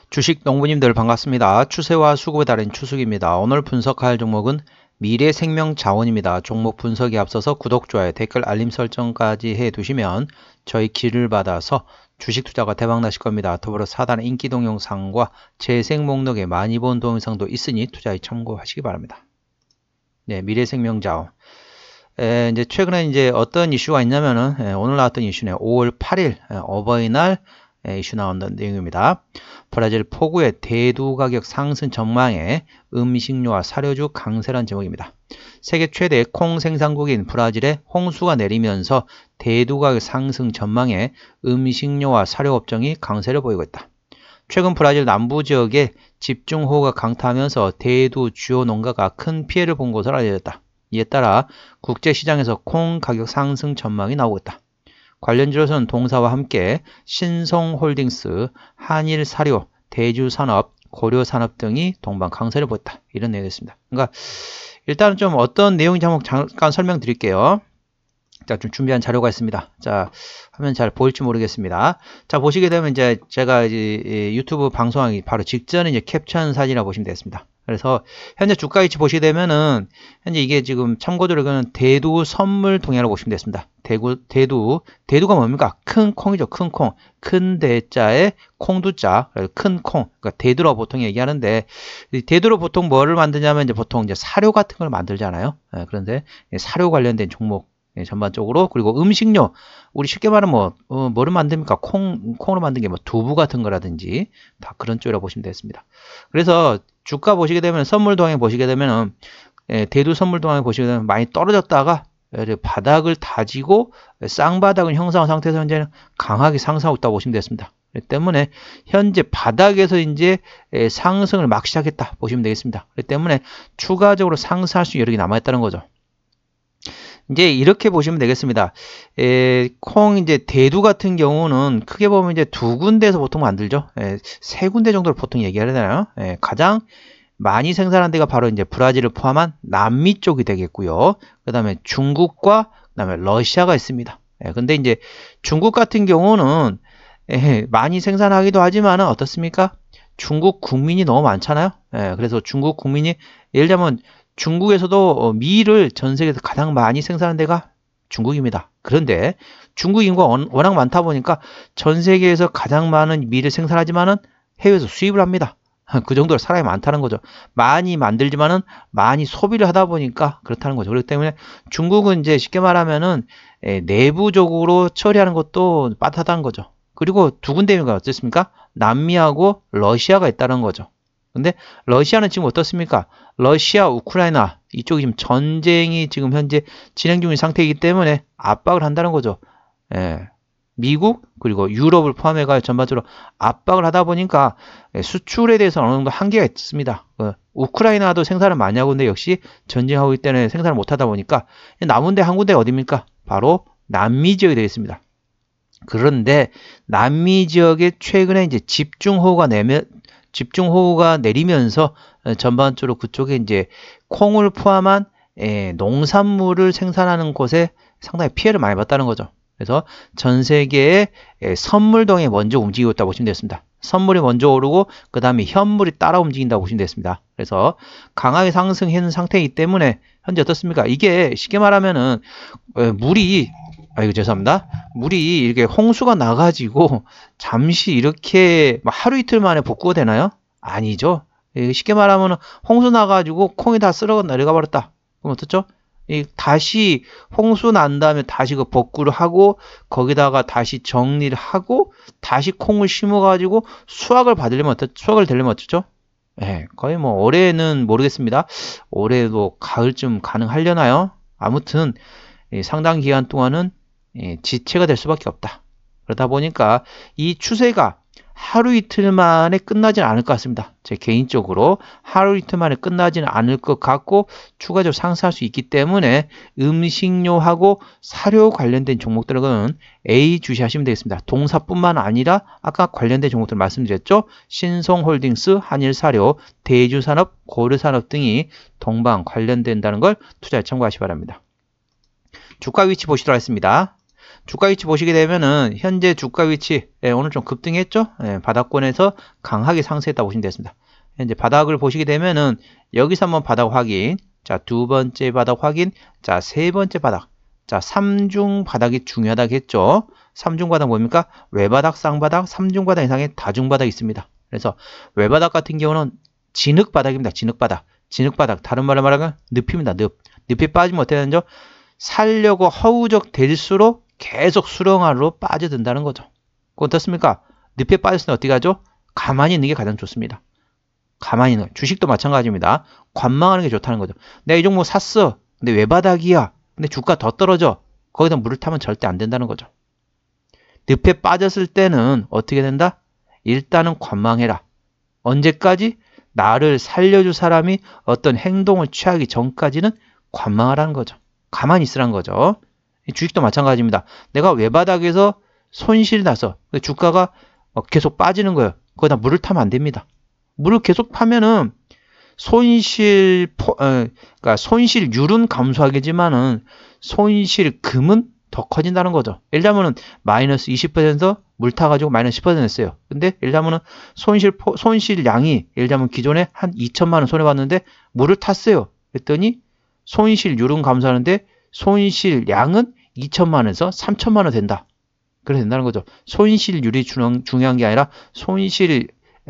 주식 농부님들 반갑습니다. 추세와 수급에 따른 추석입니다. 오늘 분석할 종목은 미래생명자원입니다. 종목 분석에 앞서서 구독, 좋아요, 댓글, 알림 설정까지 해두시면 저희 길을 받아서 주식 투자가 대박나실 겁니다. 더불어 사단의 인기 동영상과 재생 목록에 많이 본 동영상도 있으니 투자에 참고하시기 바랍니다. 네, 미래생명자원. 이제 최근에 이제 어떤 이슈가 있냐면은 오늘 나왔던 이슈네. 5월 8일 어버이날 이슈 나온다는 내용입니다. 브라질 포구의 대두 가격 상승 전망에 음식료와 사료주 강세란 제목입니다. 세계 최대 콩 생산국인 브라질에 홍수가 내리면서 대두 가격 상승 전망에 음식료와 사료 업종이 강세를 보이고 있다. 최근 브라질 남부 지역에 집중호우가 강타하면서 대두 주요 농가가 큰 피해를 본 것으로 알려졌다. 이에 따라 국제시장에서 콩 가격 상승 전망이 나오고 있다. 관련주로서는 동사와 함께 신성홀딩스, 한일사료, 대주산업, 고려산업 등이 동반 강세를 보였다. 이런 내용이었습니다. 그러니까 일단은 좀 어떤 내용인지 한번 잠깐 설명드릴게요. 자, 좀 준비한 자료가 있습니다. 자, 화면 잘 보일지 모르겠습니다. 자, 보시게 되면 이제 제가 이제 유튜브 방송하기 바로 직전에 이제 캡처한 사진이라고 보시면 되겠습니다. 그래서 현재 주가 위치 보시게 되면은 현재 이게 지금 참고적으로 이거는 대두 선물 동향으로 보시면 되겠습니다. 대두가 뭡니까? 큰 콩이죠. 큰 콩. 큰 대자에 콩두자. 큰 콩. 그러니까 대두라고 보통 얘기하는데 대두로 보통 뭐를 만드냐면 이제 보통 이제 사료 같은 걸 만들잖아요. 그런데 사료 관련된 종목 전반적으로 그리고 음식료 우리 쉽게 말하면 뭐를 만듭니까? 콩으로 만든 게 뭐 두부 같은 거라든지 다 그런 쪽이라고 보시면 되겠습니다. 그래서 주가 보시게 되면 선물 동향 보시게 되면은 대두 선물 동향 보시게 되면 많이 떨어졌다가 바닥을 다지고 쌍바닥을 형성한 상태에서 현재는 강하게 상승하고 있다고 보시면 되겠습니다. 그렇기 때문에 현재 바닥에서 이제 상승을 막 시작했다 보시면 되겠습니다. 그렇기 때문에 추가적으로 상승할 수 여력이 남아있다는 거죠. 이제 이렇게 보시면 되겠습니다. 콩 이제 대두 같은 경우는 크게 보면 이제 두 군데에서 보통 만들죠. 세 군데 정도를 보통 얘기해야 되나요? 가장 많이 생산한 데가 바로 이제 브라질을 포함한 남미 쪽이 되겠고요. 그 다음에 중국과 그 다음에 러시아가 있습니다. 근데 이제 중국 같은 경우는 많이 생산하기도 하지만 어떻습니까? 중국 국민이 너무 많잖아요. 그래서 중국 국민이 예를 들면 중국에서도 밀을 전 세계에서 가장 많이 생산하는 데가 중국입니다. 그런데 중국 인구가 워낙 많다 보니까 전 세계에서 가장 많은 밀을 생산하지만은 해외에서 수입을 합니다. 그 정도로 사람이 많다는 거죠. 많이 만들지만은 많이 소비를 하다 보니까 그렇다는 거죠. 그렇기 때문에 중국은 이제 쉽게 말하면은 내부적으로 처리하는 것도 빠듯하다는 거죠. 그리고 두 군데가 어떻습니까? 남미하고 러시아가 있다는 거죠. 근데 러시아는 지금 어떻습니까? 러시아, 우크라이나 이쪽이 지금 전쟁이 지금 현재 진행 중인 상태이기 때문에 압박을 한다는 거죠. 미국 그리고 유럽을 포함해가 전반적으로 압박을 하다 보니까 수출에 대해서 어느 정도 한계가 있습니다. 우크라이나도 생산을 많이 하고 있는데 역시 전쟁하고 있기 때문에 생산을 못하다 보니까 남은 데 한 군데 어디입니까? 바로 남미 지역이 되겠습니다. 그런데 남미 지역에 최근에 이제 집중호우가 내리면서 전반적으로 그쪽에 이제 콩을 포함한 농산물을 생산하는 곳에 상당히 피해를 많이 봤다는 거죠. 그래서 전 세계의 선물동에 먼저 움직이고 있다고 보시면 되겠습니다. 선물이 먼저 오르고 그 다음에 현물이 따라 움직인다고 보시면 되겠습니다. 그래서 강하게 상승한 상태이기 때문에 현재 어떻습니까? 이게 쉽게 말하면은 물이 이렇게 홍수가 나가지고 잠시 이렇게 하루 이틀 만에 복구가 되나요? 아니죠. 쉽게 말하면 홍수 나가지고 콩이 다 쓸어 내려가 버렸다. 그럼 어떻죠? 다시 홍수 난 다음에 다시 그 복구를 하고 거기다가 다시 정리를 하고 다시 콩을 심어가지고 수확을 되려면 어떻죠? 거의 뭐 올해는 모르겠습니다. 올해도 가을쯤 가능하려나요? 아무튼 상당 기간 동안은 지체가 될 수밖에 없다. 그러다 보니까 이 추세가 하루 이틀 만에 끝나지는 않을 것 같습니다. 제 개인적으로 하루 이틀 만에 끝나지는 않을 것 같고 추가적으로 상승할 수 있기 때문에 음식료하고 사료 관련된 종목들은 A 주시하시면 되겠습니다. 동사뿐만 아니라 아까 관련된 종목들 말씀드렸죠. 신성홀딩스, 한일사료, 대주산업, 고려산업 등이 동반 관련된다는 걸 투자에 참고하시기 바랍니다. 주가 위치 보시도록 하겠습니다. 주가 위치 보시게 되면은 현재 주가 위치 오늘 좀 급등했죠? 바닥권에서 강하게 상승했다고 보시면 되겠습니다. 현재 바닥을 보시게 되면은 여기서 한번 바닥 확인, 자, 두 번째 바닥 확인, 자, 세 번째 바닥, 자, 3중 바닥이 중요하다겠죠? 3중 바닥 뭡니까? 외바닥, 쌍바닥, 3중 바닥 이상의 다중바닥이 있습니다. 그래서 외바닥 같은 경우는 진흙바닥입니다. 진흙바닥. 진흙바닥. 다른 말로 말하면 늪입니다. 늪이 빠지면 어떻게 되는죠? 살려고 허우적 될수록 계속 수렁아래로 빠져든다는 거죠. 그건 어떻습니까? 늪에 빠졌을 때 어떻게 하죠? 가만히 있는 게 가장 좋습니다. 가만히 있는 거. 주식도 마찬가지입니다. 관망하는 게 좋다는 거죠. 내가 이 종목 샀어. 근데 외바닥이야. 근데 주가 더 떨어져. 거기다 물을 타면 절대 안 된다는 거죠. 늪에 빠졌을 때는 어떻게 된다? 일단은 관망해라. 언제까지? 나를 살려줄 사람이 어떤 행동을 취하기 전까지는 관망하라는 거죠. 가만히 있으라는 거죠. 주식도 마찬가지입니다. 내가 외바닥에서 손실이 나서 주가가 계속 빠지는 거예요. 거기다 물을 타면 안 됩니다. 물을 계속 파면은 그러니까 손실률은 감소하겠지만은 손실금은 더 커진다는 거죠. 예를 들면은 마이너스 20% 물 타가지고 마이너스 10% 했어요. 근데 예를 들면은 손실량이 예를 들면 기존에 한 2천만 원 손해봤는데 물을 탔어요. 그랬더니 손실률은 감소하는데 손실량은 2천만 원에서 3천만 원 된다. 그래서 된다는 거죠. 손실률이 중요한 게 아니라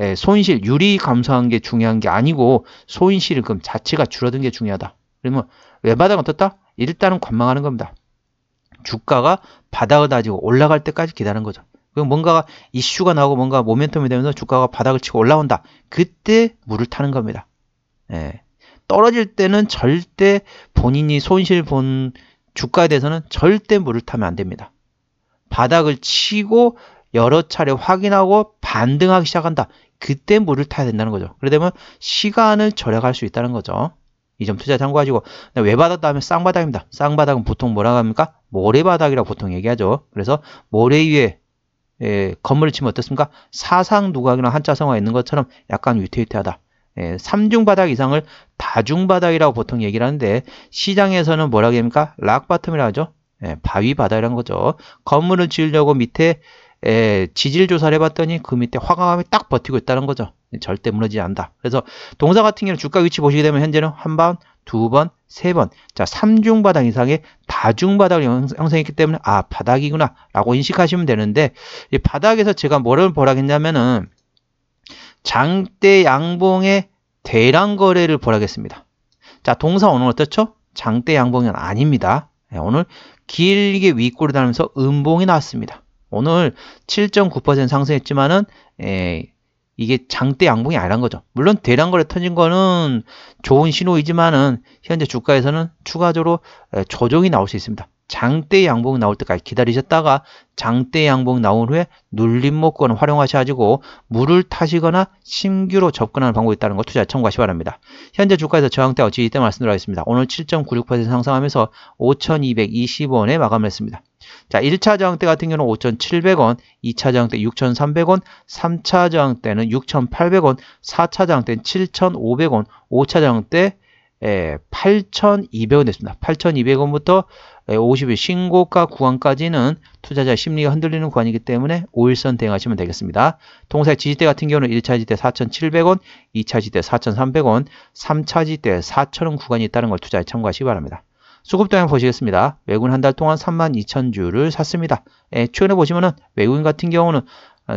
손실률이 감소한 게 중요한 게 아니고 손실금 자체가 줄어든 게 중요하다. 그러면 외바닥은 어떻다? 일단은 관망하는 겁니다. 주가가 바닥을 다지고 올라갈 때까지 기다리는 거죠. 그럼 뭔가가 이슈가 나오고 뭔가 모멘텀이 되면서 주가가 바닥을 치고 올라온다. 그때 물을 타는 겁니다. 떨어질 때는 절대 본인이 손실 본 주가에 대해서는 절대 물을 타면 안 됩니다. 바닥을 치고 여러 차례 확인하고 반등하기 시작한다. 그때 물을 타야 된다는 거죠. 그러다 보면 시간을 절약할 수 있다는 거죠. 이 점 투자 참고하시고, 외바닥 다음에 쌍바닥입니다. 쌍바닥은 보통 뭐라고 합니까? 모래바닥이라고 보통 얘기하죠. 그래서 모래 위에 건물을 치면 어떻습니까? 사상누각이나 한자성어가 있는 것처럼 약간 위태위태하다. 3중 바닥 이상을 다중바닥이라고 보통 얘기를 하는데 시장에서는 뭐라고 합니까? 락바텀이라고 하죠. 바위 바닥이라는 거죠. 건물을 지으려고 밑에 지질 조사를 해봤더니 그 밑에 화강암이 딱 버티고 있다는 거죠. 절대 무너지지 않는다. 그래서 동사 같은 경우는 주가 위치 보시게 되면 현재는 한 번, 두 번, 세 번. 자, 3중 바닥 이상의 다중 바닥을 형성했기 때문에 아, 바닥이구나 라고 인식하시면 되는데 이 바닥에서 제가 뭐를 보라겠냐면은 장대 양봉의 대량 거래를 보라겠습니다. 자, 동사 오늘 어떻죠? 장대 양봉은 아닙니다. 오늘 길게 윗골을 달면서 음봉이 나왔습니다. 오늘 7.9% 상승했지만은 이게 장대 양봉이 아니란 거죠. 물론 대량 거래 터진 거는 좋은 신호이지만은 현재 주가에서는 추가적으로 조정이 나올 수 있습니다. 장대 양봉이 나올 때까지 기다리셨다가 장대 양봉이 나온 후에 눌림목권을 활용하셔가지고 물을 타시거나 신규로 접근하는 방법이 있다는 거 투자에 참고하시기 바랍니다. 현재 주가에서 저항대와 지지대 말씀드리겠습니다. 오늘 7.96% 상승하면서 5,220원에 마감을 했습니다. 자, 1차 저항대 같은 경우는 5,700원, 2차 저항대 6,300원, 3차 저항대는 6,800원, 4차 저항대는 7,500원, 5차 저항대 8,200원 됐습니다. 8,200원부터 50일 신고가 구간까지는 투자자 심리가 흔들리는 구간이기 때문에 5일선 대응하시면 되겠습니다. 동사의 지지대 같은 경우는 1차 지지대 4,700원, 2차 지지대 4,300원, 3차 지지대 4,000원 구간이 있다는 걸 투자에 참고하시기 바랍니다. 수급 동향 보시겠습니다. 외국인 한 달 동안 32,000주를 샀습니다. 최근에 보시면은 외국인 같은 경우는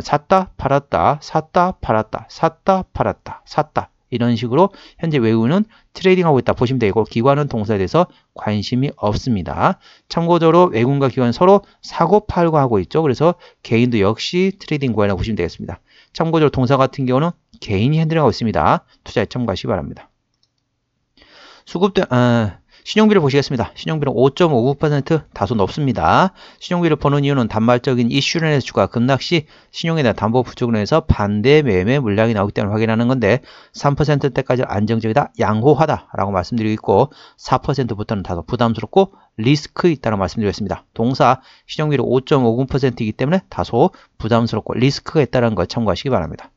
샀다, 팔았다, 샀다, 팔았다, 샀다, 팔았다, 샀다. 이런 식으로 현재 외국인은 트레이딩하고 있다 보시면 되고 기관은 동사에 대해서 관심이 없습니다. 참고적으로 외국인과 기관은 서로 사고 팔고 하고 있죠. 그래서 개인도 역시 트레이딩 구간이라고 보시면 되겠습니다. 참고적으로 동사 같은 경우는 개인이 핸들링하고 있습니다. 투자에 참고하시기 바랍니다. 신용비를 보시겠습니다. 신용비는 5.59% 다소 높습니다. 신용비를 보는 이유는 단말적인 이슈로 인해서 주가 급락시 신용에 대한 담보 부족으로 인해서 반대 매매 물량이 나오기 때문에 확인하는 건데 3%대까지 안정적이다, 양호하다 라고 말씀드리고 있고 4%부터는 다소 부담스럽고 리스크 있다고 말씀드렸습니다. 동사 신용비를 5.50%이기 때문에 다소 부담스럽고 리스크가 있다는 걸 참고하시기 바랍니다.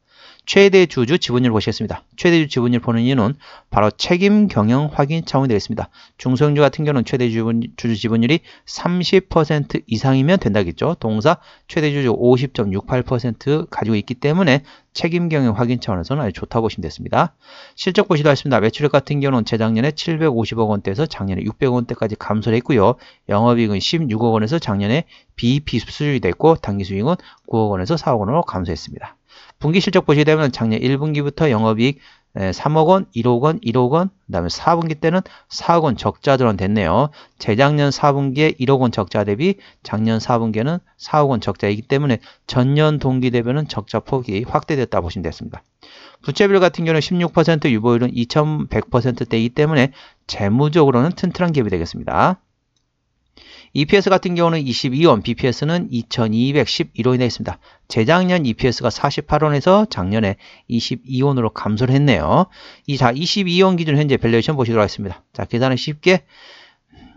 최대 주주 지분율 보시겠습니다. 최대 주주 지분율 보는 이유는 바로 책임 경영 확인 차원이 되겠습니다. 중소형주 같은 경우는 최대 주주 지분율이 30% 이상이면 된다겠죠. 동사 최대 주주 50.68% 가지고 있기 때문에 책임 경영 확인 차원에서는 아주 좋다고 보시면 됐습니다. 실적 보시도록 하겠습니다. 매출액 같은 경우는 재작년에 750억 원대에서 작년에 600억 원대까지 감소를 했고요. 영업이익은 16억 원에서 작년에 비비수익 수준이 됐고 당기수익은 9억 원에서 4억 원으로 감소했습니다. 분기 실적 보시게 되면 작년 1분기부터 영업이익 3억 원, 1억 원, 1억 원, 그 다음에 4분기 때는 4억 원 적자 전환됐네요. 재작년 4분기에 1억 원 적자 대비 작년 4분기에는 4억 원 적자이기 때문에 전년 동기 대비는 적자 폭이 확대됐다 보시면 됐습니다. 부채비율 같은 경우는 16%, 유보율은 2100%대이기 때문에 재무적으로는 튼튼한 기업이 되겠습니다. EPS 같은 경우는 22원, BPS는 2211원이 되어 있습니다. 재작년 EPS가 48원에서 작년에 22원으로 감소를 했네요. 자, 22원 기준 현재 밸류에이션 보시도록 하겠습니다. 자, 계산은 쉽게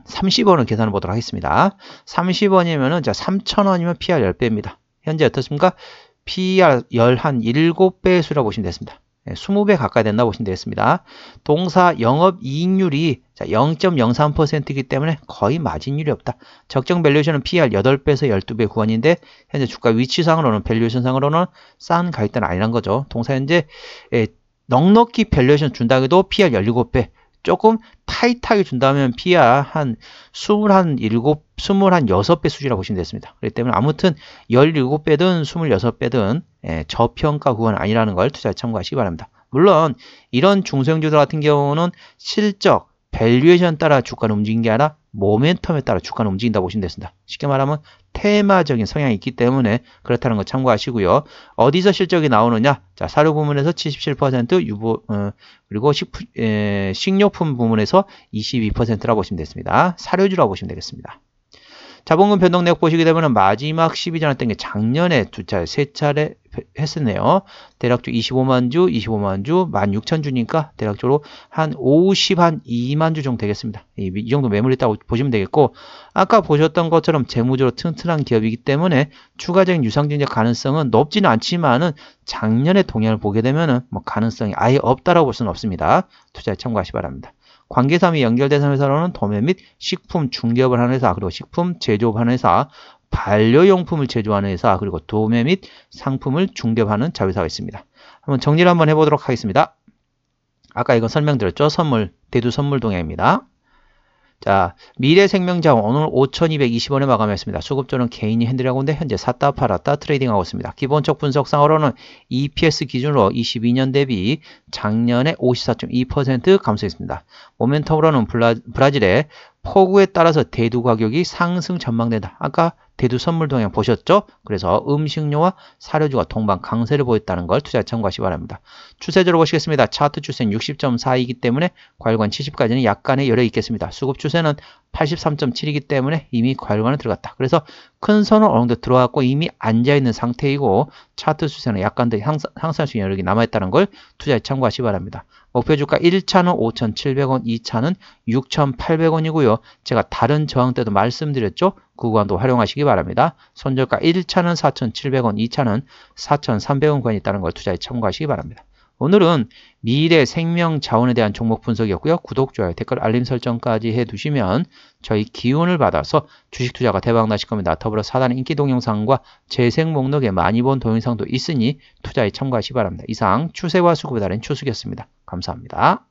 30원을 계산해 보도록 하겠습니다. 30원이면은 자, 3,000원이면 PR 10배입니다. 현재 어떻습니까? PR 한 7배 수라고 보시면 되겠습니다. 20배 가까이 된다 보시면 되겠습니다. 동사 영업이익률이 0.03%이기 때문에 거의 마진율이 없다. 적정 밸류에이션은 PR 8배에서 12배 구간인데 현재 주가 위치상으로는 밸류에이션상으로는 싼 가격대는 아니란 거죠. 동사 현재 넉넉히 밸류에이션 준다고 해도 PR 17배 조금 타이트하게 준다면 PR 한 26배 수준이라고 보시면 됐습니다. 그렇기 때문에 아무튼 17배든 26배든 저평가 구간은 아니라는 걸 투자에 참고하시기 바랍니다. 물론 이런 중소형주들 같은 경우는 실적, 밸류에이션 따라 주가는 움직이는 게 아니라 모멘텀에 따라 주가는 움직인다 보시면 됐습니다. 쉽게 말하면 테마적인 성향이 있기 때문에 그렇다는 거 참고하시고요. 어디서 실적이 나오느냐? 자, 사료 부문에서 77%, 그리고 식료품 부문에서 22%라고 보시면 됐습니다. 사료주라고 보시면 되겠습니다. 자본금 변동 내역 보시게 되면 마지막 12전 했던 게 작년에 세 차례 했었네요. 대략적으로 25만 주, 16,000주니까 대략적으로 한 2만 주 정도 되겠습니다. 이 정도 매물이 있다고 보시면 되겠고, 아까 보셨던 것처럼 재무적으로 튼튼한 기업이기 때문에 추가적인 유상증자 가능성은 높지는 않지만은 작년의 동향을 보게 되면은 가능성이 아예 없다라고 볼 수는 없습니다. 투자에 참고하시기 바랍니다. 관계사업이 연결된 회사로는 도매 및 식품 중개업을 하는 회사, 그리고 식품 제조업 하는 회사, 반려용품을 제조하는 회사, 그리고 도매 및 상품을 중개업하는 자회사가 있습니다. 한번 정리를 한번 해보도록 하겠습니다. 아까 이거 설명드렸죠? 대두 선물 동향입니다. 자, 미래생명자원 오늘 5,220원에 마감했습니다. 수급조는 개인이 핸들하고 있는데 현재 샀다 팔았다 트레이딩하고 있습니다. 기본적 분석상으로는 EPS 기준으로 22년 대비 작년에 54.2% 감소했습니다. 모멘텀으로는 브라질의 폭우에 따라서 대두 가격이 상승 전망된다. 아까 대두 선물 동향 보셨죠? 그래서 음식료와 사료주가 동반 강세를 보였다는 걸 투자에 참고하시기 바랍니다. 추세적으로 보시겠습니다. 차트 추세는 60.4이기 때문에 과열관 70까지는 약간의 열에 있겠습니다. 수급 추세는 83.7이기 때문에 이미 과열관에 들어갔다. 그래서 큰 선은 어느 정도 들어갔고 이미 앉아있는 상태이고 차트 추세는 약간 더 상승할 수 있는 여력이 남아있다는 걸 투자에 참고하시기 바랍니다. 목표주가 1차는 5,700원, 2차는 6,800원이고요. 제가 다른 저항 때도 말씀드렸죠. 그 구간도 활용하시기 바랍니다. 손절가 1차는 4,700원, 2차는 4,300원 구간이 있다는 걸 투자에 참고하시기 바랍니다. 오늘은 미래 생명 자원에 대한 종목 분석이었고요. 구독, 좋아요, 댓글, 알림 설정까지 해두시면 저희 기운을 받아서 주식 투자가 대박 나실 겁니다. 더불어 사단의 인기 동영상과 재생 목록에 많이 본 동영상도 있으니 투자에 참고하시기 바랍니다. 이상 추세와 수급에 따른 추석이었습니다. 감사합니다.